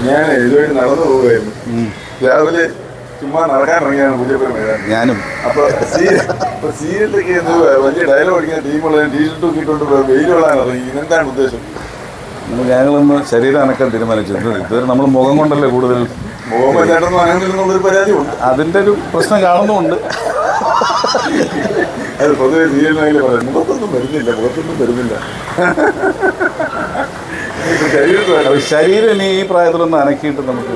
ഞാൻ ഇതുവഴി നടന്നു പോവുകയായിരുന്നു. രാവിലെ ചുമ്മാ നടക്കാൻ ഇറങ്ങിയാണ് പൂജപ്പുരം വരാൻ. ഞാനും അപ്പോൾ സീരിയലൊക്കെ വലിയ ഡയലോഗ് അടിക്കുന്ന ടീമുള്ള ടീഷർട്ട് നോക്കിയിട്ടുണ്ട് വെയിൽ കൊള്ളാൻ ഇറങ്ങി. ഇതെന്താണ് ഉദ്ദേശം? ഞങ്ങളൊന്ന് ശരീരം അനക്കാൻ തീരുമാനിച്ചു. ഇതുവരെ നമ്മൾ മുഖം കൊണ്ടല്ലേ കൂടുതൽ മുഖം ചേട്ടൊന്നും അനങ്ങുന്നില്ലെന്നുള്ളൊരു പരാതിയുണ്ട്. അതിൻ്റെ ഒരു പ്രശ്നം കാണുന്നുമുണ്ട്. അത് പൊതുവെ സീരിയൽ മേഖല പറയാം, മുഖത്തൊന്നും വരുന്നില്ല. ശരീരം ഇനി ഈ പ്രായത്തിലൊന്നും അനക്കിയിട്ട് നമുക്ക്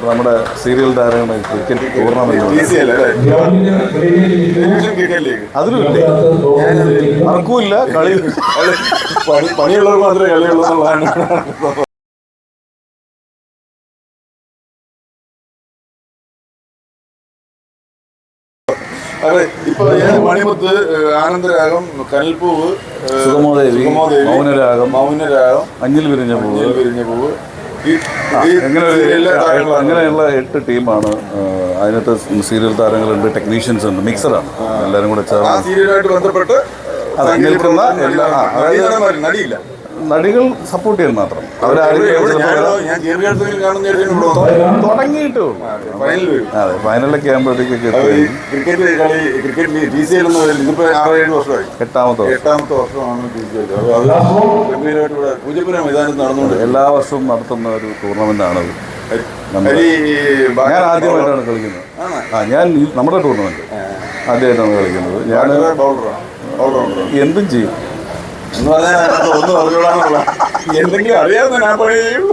നമ്മുടെ സീരിയൽ താരങ്ങളുടെ ക്രിക്കറ്റ് ടൂർണമെന്റ് അതിലുമില്ലേ, മറക്കൂല്ല. കളി പണിയുള്ളവർ മാത്രമേ കളിയുള്ളൂ എന്നുള്ളതാണ്. അതെ, ഇപ്പൊ മണിമുത്ത്, ആനന്ദരാഗം, കനൽപ്പൂവ്, സുഗമോദേവി, മൗനരാഗം, അഞ്ഞിൽ വിരിഞ്ഞ പൂവ്, അങ്ങനെയുള്ള 8 ടീമാണ്. അതിനകത്ത് സീരിയൽ താരങ്ങളുണ്ട്, ടെക്നീഷ്യൻസ് ഉണ്ട്, മിക്സറാണ്. എല്ലാവരും കൂടെ സീരിയലുമായിട്ട് ബന്ധപ്പെട്ട് നിൽക്കുന്ന നടിയില്ല, നടികൾ സപ്പോർട്ട് ചെയ്യാൻ മാത്രം. തുടങ്ങിയിട്ട് അതെ, ഫൈനലൊക്കെ ആകുമ്പോഴത്തേക്കൊക്കെ 8ാമത്തെ വർഷമാണ് പൂജപ്പുരം മൈതാനത്ത് നടന്നുകൊണ്ട് എല്ലാ വർഷവും നടത്തുന്ന ഒരു ടൂർണമെന്റാണത്. ഞാൻ ആദ്യമായിട്ടാണ് കളിക്കുന്നത്. ഞാൻ നമ്മുടെ ടൂർണമെന്റ് ആദ്യമായിട്ടാണ് കളിക്കുന്നത്. ഞാൻ എന്തും ചെയ്യും എന്ന് പറഞ്ഞാൽ ഒന്നും അറിഞ്ഞൂടാന്നുള്ള എന്തെങ്കിലും അറിയാവുന്ന ഞാൻ പണിയും.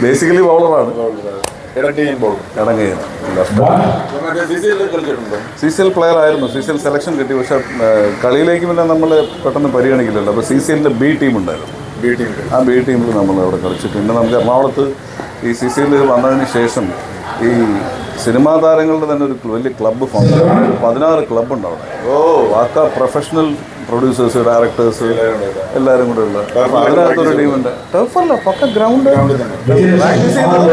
ബേസിക്കലി ബൗളറാണ്. CCL പ്ലെയർ ആയിരുന്നു. CCL സെലക്ഷൻ കിട്ടി. പക്ഷെ കളിയിലേക്ക് പിന്നെ നമ്മൾ പെട്ടെന്ന് പരിഗണിക്കില്ലല്ലോ. അപ്പോൾ CCLന്റെ B ടീം ഉണ്ടായിരുന്നു. ആ B ടീമിൽ നമ്മൾ അവിടെ കളിച്ചു. പിന്നെ നമുക്ക് എറണാകുളത്ത് ഈ CCL വന്നതിന് ശേഷം ഈ സിനിമാ താരങ്ങളുടെ തന്നെ ഒരു വലിയ ക്ലബ്ബ് ഫോം, 16 ക്ലബ്ബുണ്ട് അവിടെ. വാക്ക പ്രൊഫഷണൽ പ്രൊഡ്യൂസേഴ്സ്, ഡയറക്ടേഴ്സ് എല്ലാവരും കൂടെ ഉള്ള. അപ്പോൾ അതിനകത്തൊരു ടീമുണ്ട്. ടർഫല്ല, പക്ക ഗ്രൗണ്ട് പ്രാക്ടീസ് ചെയ്യുന്നത്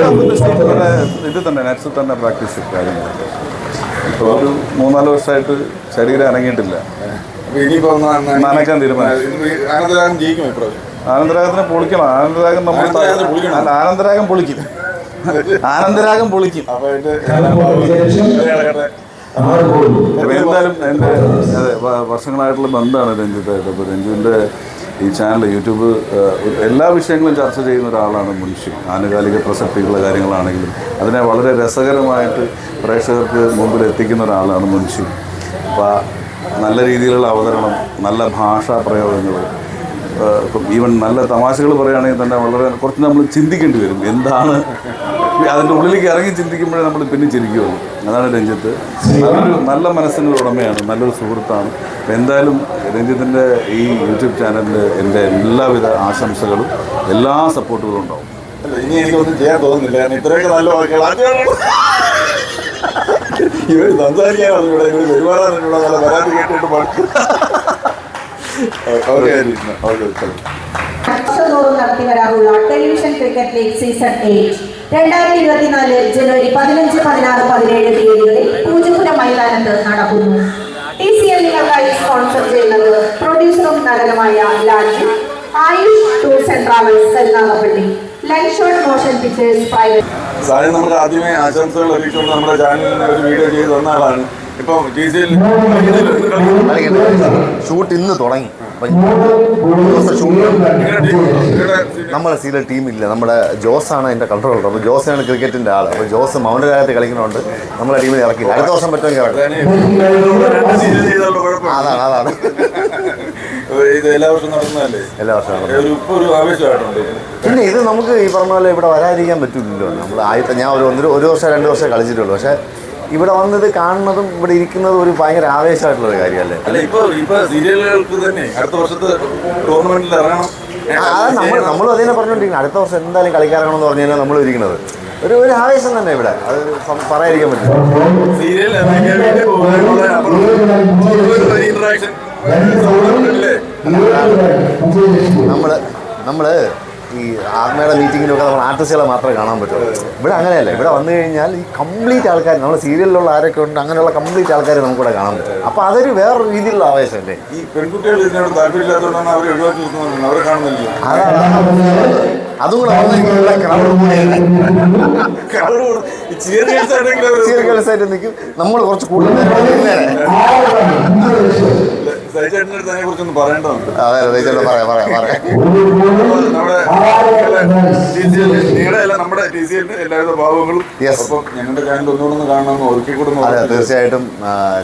ഇത് തന്നെ, നെറ്റ്സിൽ തന്നെ പ്രാക്ടീസ് കാര്യങ്ങൾ. ഇപ്പോൾ ഒരു 3-4 വർഷമായിട്ട് ശരീരം അനങ്ങിയിട്ടില്ല. നനക്കാൻ തീരുമാനിച്ചു. ആനന്ദരാഗത്തിനെ പൊളിക്കണം. ആനന്ദരാഗം പൊളിക്കും. എന്തായാലും എൻ്റെ വർഷങ്ങളായിട്ടുള്ള ബന്ധമാണ് രഞ്ജിത്തായിട്ട്. അപ്പോൾ രഞ്ജുവിൻ്റെ ഈ ചാനൽ, യൂട്യൂബ്, എല്ലാ വിഷയങ്ങളും ചർച്ച ചെയ്യുന്ന ഒരാളാണ് മുൻഷി. ആനുകാലിക പ്രസക്തിയുള്ള കാര്യങ്ങളാണെങ്കിലും അതിനെ വളരെ രസകരമായിട്ട് പ്രേക്ഷകർക്ക് മുമ്പിൽ എത്തിക്കുന്ന ഒരാളാണ് മുൻഷി. അപ്പോൾ നല്ല രീതിയിലുള്ള അവതരണം, നല്ല ഭാഷാ പ്രയോഗങ്ങൾ, ഈവൻ നല്ല തമാശകൾ പറയുകയാണെങ്കിൽ തന്നെ വളരെ കുറച്ച് നമ്മൾ ചിന്തിക്കേണ്ടി വരും. എന്താണ് അതിൻ്റെ ഉള്ളിലേക്ക് ഇറങ്ങി ചിന്തിക്കുമ്പോഴേ നമ്മൾ പിന്നെ ചിരിക്കുകയുള്ളൂ. അതാണ് രഞ്ജിത്ത്. നല്ലൊരു നല്ല മനസ്സിൻ്റെ ഉടമയാണ്, നല്ലൊരു സുഹൃത്താണ്. അപ്പോൾ എന്തായാലും രഞ്ജിത്തിൻ്റെ ഈ യൂട്യൂബ് ചാനലിൽ എൻ്റെ എല്ലാവിധ ആശംസകളും എല്ലാ സപ്പോർട്ടുകളും ഉണ്ടാവും. ഇനി എനിക്കൊന്നും ചെയ്യാൻ തോന്നുന്നില്ല. കാരണം ഇത്രയൊക്കെ നല്ല വാക്കുകൾ ഇവർ സംസാരിക്കാനുള്ള ഇവർ പെരുമാറാനുള്ള നല്ല പരാതി കേട്ടിട്ട് നടത്തി വരാറുള്ള ടെലിവിഷൻ ക്രിക്കറ്റ് ലീഗ് സീസൺ 8 2024 ജനുവരി 15, 16, 17 തീയതികളിൽ പൂജപ്പുരം മൈതാനത്ത് നടക്കുന്നു. TCL നിങ്ങൾക്കായി സ്പോൺസർ ചെയ്യുന്നത് പ്രൊഡ്യൂസറും നടനുമായ Lalji, Ayush tours and travels, Karunagappally, Lineshot motion pictures private. സാറിന് നമുക്ക് ആദ്യമേ ആശംസകൾ അറിയിച്ചുകൊണ്ട് നമ്മുടെ ചാനലിന് ഒരു വീഡിയോ ചെയ്ത് തന്ന ആളാണ്. ഇപ്പം TCL ഷൂട്ട് ഇന്ന് തുടങ്ങി. നമ്മളെ സീരിയൽ ടീമില്ല. നമ്മുടെ ജോസാണ് അതിൻ്റെ കൺട്രോളർ. അപ്പോൾ ജോസാണ് ക്രിക്കറ്റിൻ്റെ ആൾ. അപ്പോൾ ജോസ് മൗനരാഗത്ത് കളിക്കുന്നുണ്ട്. നമ്മളെ ടീമിൽ ഇറക്കില്ല. അടുത്ത വർഷം പറ്റുമെങ്കിൽ അതാണ് ഇത് എല്ലാ വർഷവും നടത്തുന്നതല്ലേ? എല്ലാ വർഷവും. പിന്നെ ഇത് നമുക്ക് ഈ പറഞ്ഞ പോലെ ഇവിടെ വരാതിരിക്കാൻ പറ്റില്ലല്ലോ. നമ്മൾ ഞാൻ ഒരു വർഷം 2 വർഷം കളിച്ചിട്ടുള്ളൂ. പക്ഷേ ഇവിടെ വന്നത് കാണുന്നതും ഇവിടെ ഇരിക്കുന്നതും ഒരു ഭയങ്കര ആവേശമായിട്ടുള്ളൊരു കാര്യമല്ലേ. അല്ല, ഇപ്പൊ സീരിയലുകൾക്ക് തന്നെ അടുത്ത വർഷത്തെ ടൂർണമെന്റിൽ ഇറങ്ങണം. നമ്മളും അതിനെ പറഞ്ഞുകൊണ്ടിരിക്കുന്നത്. അടുത്ത വർഷം എന്തായാലും കളിക്കാറണം എന്ന് പറഞ്ഞു കഴിഞ്ഞാൽ നമ്മൾ ഇരിക്കുന്നത് ഒരു ആവേശം തന്നെ ഇവിടെ. അത് പറയാതിരിക്കാൻ പറ്റില്ല. സീരിയൽ നമ്മള് ഈ ആത്മയുടെ മീറ്റിങ്ങിലൊക്കെ നമ്മൾ ആർട്ടിസ്റ്റുകളെ മാത്രമേ കാണാൻ പറ്റുള്ളൂ. ഇവിടെ അങ്ങനെയല്ല. ഇവിടെ വന്നു കഴിഞ്ഞാൽ ഈ കംപ്ലീറ്റ് ആൾക്കാർ, നമ്മുടെ സീരിയലിലുള്ള ആരൊക്കെ ഉണ്ട് അങ്ങനെയുള്ള കംപ്ലീറ്റ് ആൾക്കാർ നമുക്കിവിടെ കാണാൻ പറ്റും. അപ്പോൾ അതൊരു വേറൊരു രീതിയിലുള്ള ആവേശമല്ലേ. ഈ പെൺകുട്ടികൾ ഇതിനോട് താല്പര്യമില്ലാത്തതുകൊണ്ടാണ് അവർ ഒഴിവാക്കി നിർത്തുന്നത്, അവരെ കാണുന്നില്ല. അതും കൂടെ സീരിയൽസായിട്ട് നിൽക്കും. നമ്മൾ കുറച്ച് കൂടുതൽ സഹിച്ചേട്ടനെ കുറിച്ചൊന്നും പറയേണ്ടതുണ്ട്. അതെ പറയാം. നമ്മുടെ TCL എല്ലാവിധ ഭാവങ്ങളും. അപ്പം ഞങ്ങളുടെ ചാനൽ ഒന്നുകൂടെ കാണണമെന്ന് ഒരിക്കൽ കൂടെ. അതെ, തീർച്ചയായിട്ടും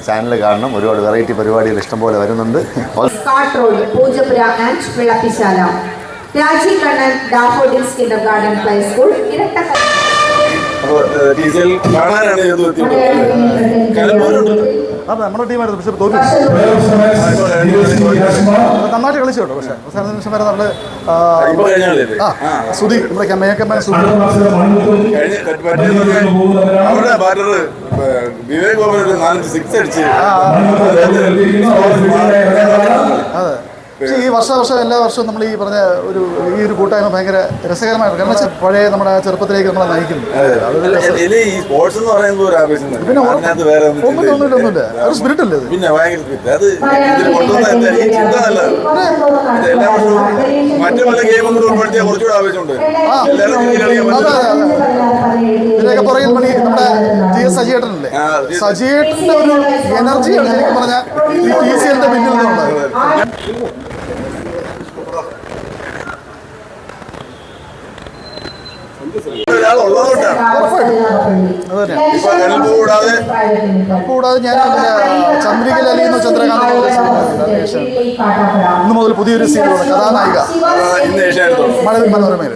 ചാനൽ കാണണം. ഒരുപാട് വെറൈറ്റി പരിപാടികൾ ഇഷ്ടംപോലെ വരുന്നുണ്ട്. Scott road, Poojappura and Vilappilsala, Rajeev Kannan Daffodils kindergarten play school, Irattakkal. TCL കാണാനാണ് ചെയ്തു അത് നമ്മുടെ ടീമായിരുന്നു. പക്ഷേ തോറ്റു, നന്നായിട്ട് കളിച്ചു കേട്ടോ. പക്ഷേ അവസാന നിമിഷം വരെ നമ്മൾ സുധി, നമ്മുടെ മേക്കമ്മ സുധി, അവരുടെ ബാറ്റർ വിവേക് ഗോപൻ 4 6 അടിച്ച്. അതെ. പക്ഷേ ഈ വർഷം എല്ലാ വർഷവും നമ്മൾ ഈ പറഞ്ഞ ഒരു കൂട്ടായ്മ ഭയങ്കര രസകരമായിട്ട്, കാരണം വെച്ചാൽ പഴയ നമ്മുടെ ചെറുപ്പത്തിലേക്ക് നമ്മളെ നയിക്കുന്നു. ഈ സ്പോർട്സ് എന്ന് പറയുന്നത് ഒരു ആവേശം. പിന്നെ ഒന്നുമില്ല, ഒരു സ്പിരിറ്റ് അല്ലേ പിന്നെ അത് കൊണ്ടുവന്ന ഈ ചിന്ത നല്ലതാണ്. എല്ലാ വർഷവും മറ്റു പല ഗെയിമും കൂടെ ഉൾപ്പെടുത്തിയാൽ കുറച്ചുകൂടെ ആവേശമുണ്ട്. ഇതിനൊക്കെ പുറകിൽ മണി നമ്മുടെ GS സജിയേട്ടനല്ലേ. സജിയേട്ടൻ്റെ ഒരു എനർജിയാണ് ശരിക്കും പറഞ്ഞാൽ ഈ TCLന്റെ പിന്നിൽ നിന്നുള്ളത്. കൂടാതെ ഞാൻ ചന്ദ്രികയിൽ അലിയുന്ന ചന്ദ്രകാന്ത് ഇന്ന് മുതൽ പുതിയൊരു സീരിയലാണ് കഥാനായിക മനോരമയിൽ.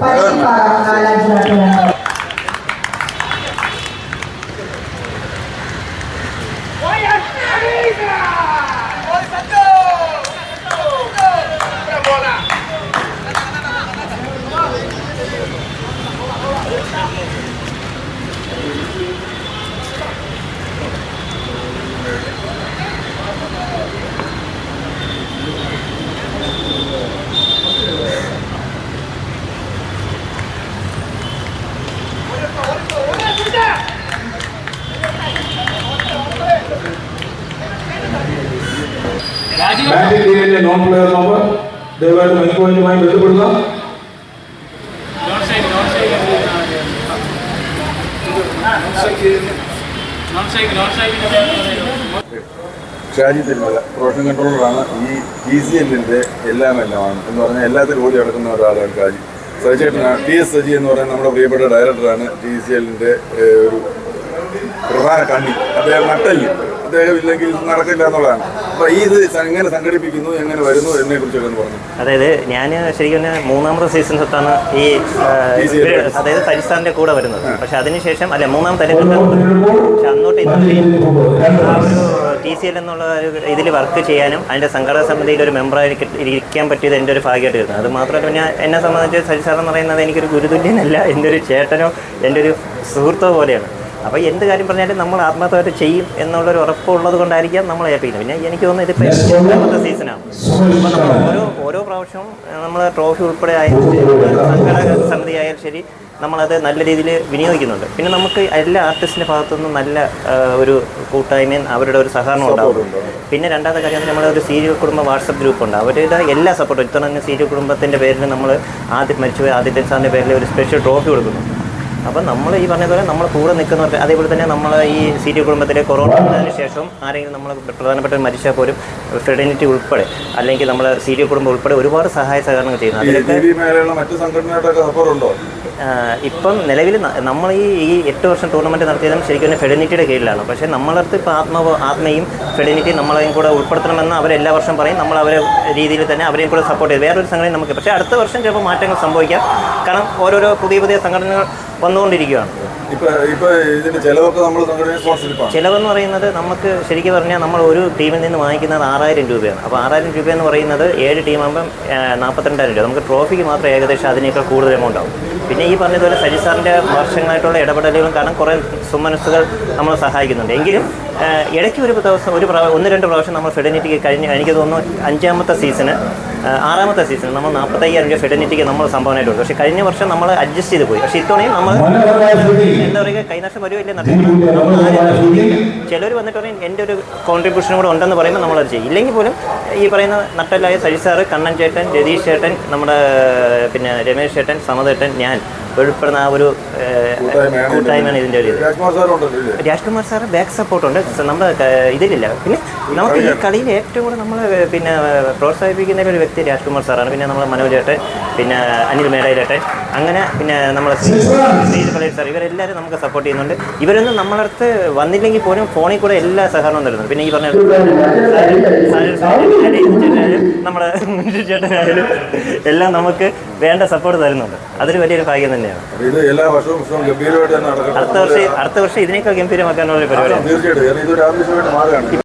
ബാറ്റിംഗ് ടീമിന്റെ നോൺ പ്ലെയർ നമ്പർ ദയവായിട്ട് മൈക്കോയിന്റുമായി ബന്ധപ്പെടുക. ഷാജി തിരുമല പ്രൊഡക്ഷൻ കൺട്രോളറാണ്. ഈ TCLന്റെ എല്ലാമാണ് എന്ന് പറഞ്ഞാൽ എല്ലാത്തിലും ഓടി നടക്കുന്ന ഒരാളാണ് ഷാജി. സജിചേട്ടനാണ്. TS സജി എന്ന് പറയുന്നത് നമ്മുടെ പ്രിയപ്പെട്ട ഡയറക്ടറാണ്. TCLന്റെ ഒരു പ്രധാന കണ്ണി. അദ്ദേഹം നട്ടല്. അദ്ദേഹം ഇല്ലെങ്കിൽ നടക്കില്ല എന്നുള്ളതാണ്. അപ്പോൾ ഇത് എങ്ങനെ സംഘടിപ്പിക്കുന്നു, എങ്ങനെ വരുന്നു എന്നതിനെ കുറിച്ചൊക്കെ ഒന്ന് പറഞ്ഞു. അതായത് ഞാൻ ശരിക്കും 3ാമത്തെ സീസൺ തൊട്ടാണ് ഈ അതായത് സജിസ്ഥാന്റെ കൂടെ വരുന്നത്. പക്ഷെ അതിനുശേഷം അല്ല 3ാമത്തെ പക്ഷെ അന്നോട്ട് TCL എന്നുള്ള ഒരു ഇതിൽ വർക്ക് ചെയ്യാനും അതിൻ്റെ സംഘടന സമിതിയിൽ ഒരു മെമ്പറായി ഇരിക്കാൻ പറ്റിയത് എൻ്റെ ഒരു ഭാഗ്യമായിട്ട് വരുന്നത്. അത് മാത്രമല്ല ഞാൻ എന്നെ സംബന്ധിച്ച് സജിസാർ എന്ന് പറയുന്നത് എനിക്കൊരു ഗുരുതുല്യനല്ല, എൻ്റെ ഒരു ചേട്ടനോ എൻ്റെ ഒരു സുഹൃത്തോ പോലെയാണ്. അപ്പോൾ എന്ത് കാര്യം പറഞ്ഞാലും നമ്മൾ ആത്മാർത്ഥമായിട്ട് ചെയ്യും എന്നുള്ളൊരു ഉറപ്പുള്ളത് കൊണ്ടായിരിക്കാം നമ്മൾ ഏൽപ്പിക്കുന്നത്. പിന്നെ എനിക്ക് തോന്നുന്നു ഇതിപ്പോൾ 7ാമത്തെ സീസണാണ്. അപ്പോൾ നമ്മൾ ഓരോ പ്രാവശ്യവും നമ്മൾ ട്രോഫി ഉൾപ്പെടെ സംഘടക സമിതി ആയാലും ശരി നമ്മളത് നല്ല രീതിയിൽ വിനിയോഗിക്കുന്നുണ്ട്. പിന്നെ നമുക്ക് എല്ലാ ആർട്ടിസ്റ്റിൻ്റെ ഭാഗത്തുനിന്നും നല്ല ഒരു കൂട്ടായ്മയും അവരുടെ ഒരു സഹകരണം ഉണ്ടാവും. പിന്നെ രണ്ടാമത്തെ കാര്യം നമ്മുടെ ഒരു സീരിയൽ കുടുംബ വാട്സപ്പ് ഗ്രൂപ്പുണ്ട്. അവരുടെ എല്ലാ സപ്പോർട്ടും ഇത്ര തന്നെ സീരിയൽ കുടുംബത്തിൻ്റെ പേരിൽ നമ്മൾ മരിച്ചുപോയ ആദിത്യൻ സാറിൻ്റെ പേരിൽ ഒരു സ്പെഷ്യൽ ട്രോഫി കൊടുക്കുന്നു. അപ്പം നമ്മൾ ഈ പറഞ്ഞതുപോലെ നമ്മൾ കൂടെ നിൽക്കുന്നവർക്ക്, അതേപോലെ തന്നെ നമ്മൾ ഈ സീരിയൽ കുടുംബത്തിലെ കൊറോണ വന്നതിന് ശേഷം ആരെങ്കിലും നമ്മൾ പ്രധാനപ്പെട്ട മരിച്ചാൽ പോലും ഫെഡറിനിറ്റി ഉൾപ്പെടെ അല്ലെങ്കിൽ നമ്മൾ സീരിയൽ കുടുംബം ഉൾപ്പെടെ ഒരുപാട് സഹായ സഹകരണങ്ങൾ ചെയ്യുന്നു. അതിലൊക്കെ ഇപ്പം നിലവിൽ നമ്മൾ ഈ 8 വർഷം ടൂർണമെൻറ്റ് നടത്തിയതും ശരിക്കും ഫെഡറിനിറ്റിയുടെ കീഴിലാണ്. പക്ഷേ നമ്മളടുത്ത് ഇപ്പോൾ ആത്മയും ഫെഡറിനിറ്റി നമ്മളെയും കൂടെ ഉൾപ്പെടുത്തണമെന്ന് അവരെല്ലാ വർഷം പറയും. നമ്മൾ അവരെ രീതിയിൽ തന്നെ അവരെയും കൂടെ സപ്പോർട്ട് ചെയ്ത് വേറൊരു സംഘടന നമുക്ക്. പക്ഷേ അടുത്ത വർഷം ചിലപ്പോൾ മാറ്റങ്ങൾ സംഭവിക്കാം. കാരണം ഓരോരോ പുതിയ സംഘടനകൾ വന്നുകൊണ്ടിരിക്കുകയാണ്. ചിലവെന്ന് പറയുന്നത് നമുക്ക് ശരിക്കും പറഞ്ഞാൽ നമ്മൾ ഒരു ടീമിൽ നിന്ന് വാങ്ങിക്കുന്നത് 6000 രൂപയാണ്. അപ്പോൾ 6000 രൂപ എന്ന് പറയുന്നത് 7 ടീമാകുമ്പം 42,000 രൂപ. നമുക്ക് ട്രോഫിക്ക് മാത്രം ഏകദേശം അതിനേക്കാൾ കൂടുതൽ എമൗണ്ട് ആവും. പിന്നെ ഈ പറഞ്ഞതുപോലെ സജി സാറിൻ്റെ വർഷങ്ങളായിട്ടുള്ള ഇടപെടലുകളും കാരണം കുറേ സുമനസ്സുകൾ നമ്മളെ സഹായിക്കുന്നുണ്ട്. എങ്കിലും ഇടയ്ക്ക് ഒരു ദിവസം 1-2 പ്രാവശ്യം നമ്മൾ ഫെഡറിനിറ്റിക്ക് എനിക്ക് തോന്നുന്നു 5ാമത്തെ സീസണ് 6ാമത്തെ സീസൺ നമ്മൾ 45,000 രൂപ ഫെഡനിറ്റിക്ക് നമ്മൾ സംഭാവനയായിട്ട് കൊടുത്തു. പക്ഷേ കഴിഞ്ഞ വർഷം നമ്മൾ അഡ്ജസ്റ്റ് ചെയ്ത് പോയി. പക്ഷേ ഇത്തവണയും നമ്മൾ എന്താ പറയുക കൈനാശം വരുമില്ല ചിലർ വന്നിട്ട് പറയും എൻ്റെ ഒരു കോൺട്രിബ്യൂഷനും കൂടെ ഉണ്ടെന്ന് പറയുമ്പോൾ നമ്മളത് ചെയ്യും. ഇല്ലെങ്കിൽ പോലും ഈ പറയുന്ന നട്ടലായ സജി സാറ്, കണ്ണൻ ചേട്ടൻ, രതീഷ് ചേട്ടൻ, നമ്മുടെ പിന്നെ രമേശ് ചേട്ടൻ, സമതേട്ടൻ, ഞാൻ ഉൾപ്പെടുന്ന ആ ഒരു കൂട്ടായ്മയാണ് ഇതിൻ്റെ ഒരു ഇത്. രാജ്കുമാർ സാറ് ബാക്ക് സപ്പോർട്ടുണ്ട്, നമ്മുടെ ഇതിലില്ല. പിന്നെ നമുക്ക് ഈ കളിയിൽ ഏറ്റവും കൂടുതൽ നമ്മൾ പിന്നെ പ്രോത്സാഹിപ്പിക്കുന്ന ഒരു വ്യക്തി രാജ്കുമാർ സാറാണ്. പിന്നെ നമ്മൾ മനോജ് ചേട്ടൻ, പിന്നെ അനിൽ മേടയിലേട്ടൻ, അങ്ങനെ പിന്നെ നമ്മളെ ശ്രീജ് പള്ളി സാർ, ഇവരെല്ലാവരും നമുക്ക് സപ്പോർട്ട് ചെയ്യുന്നുണ്ട്. ഇവരൊന്നും നമ്മളടുത്ത് വന്നില്ലെങ്കിൽ പോലും ഫോണിൽ കൂടെ എല്ലാ സഹകരണവും തരുന്നുണ്ട്. പിന്നെ ഈ പറഞ്ഞ നമ്മുടെ ചേട്ടനായാലും എല്ലാം നമുക്ക് വേണ്ട സപ്പോർട്ട് തരുന്നുണ്ട്. അതൊരു വലിയൊരു ഭാഗ്യം തന്നെയാണ്. അടുത്ത വർഷം ഇതിനേക്കാൾ ഗംഭീരമാക്കാനുള്ള ഒരു പരിപാടി തീർച്ചയായിട്ടും ഇതൊരു ആവശ്യമായിട്ട് മാറുകയാണ്.